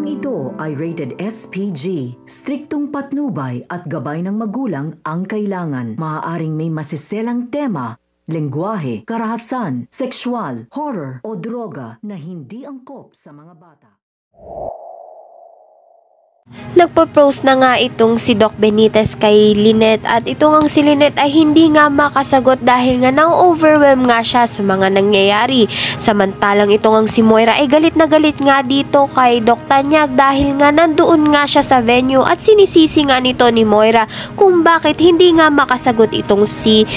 Programang ito ay rated SPG. Striktong patnubay at gabay ng magulang ang kailangan. Maaaring may masiselang tema, lengguwahe, karahasan, sexual, horror o droga na hindi angkop sa mga bata. Nagpo-post na nga itong si Doc Benitez kay Lynette at ito ngang si Lynette ay hindi nga makasagot dahil nga na-overwhelm nga siya sa mga nangyayari. Samantalang ito ngang si Moira ay galit na galit nga dito kay Doc Tanyag dahil nga nandoon nga siya sa venue at sinisisi nga nito ni Moira kung bakit hindi nga makasagot itong si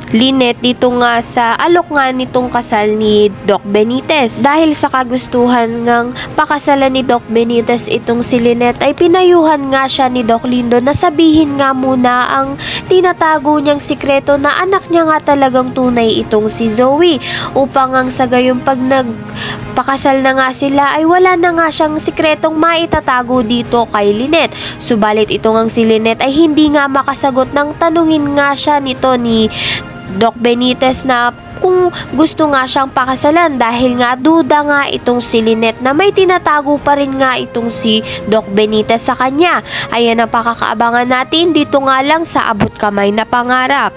Lynette dito nga sa alok nga nitong kasal ni Doc Benitez. Dahil sa kagustuhan ngang pakasalan ni Doc Benitez itong si Lynette ay pinayuhan nga siya ni Doc Lindo na sabihin nga muna ang tinatago niyang sikreto na anak niya nga talagang tunay itong si Zoe, upang ang sa gayon pag nagpakasal na nga sila ay wala na nga siyang sikretong maitatago dito kay Lynette. Subalit ito ngang si Lynette ay hindi nga makasagot ng tanungin nga siya nito ni Doc Benitez na kung gusto nga siyang pakasalan dahil nga duda nga itong si Lynette na may tinatago pa rin nga itong si Doc Benitez sa kanya. Ayan ang pakakaabangan natin dito nga lang sa Abot Kamay na Pangarap.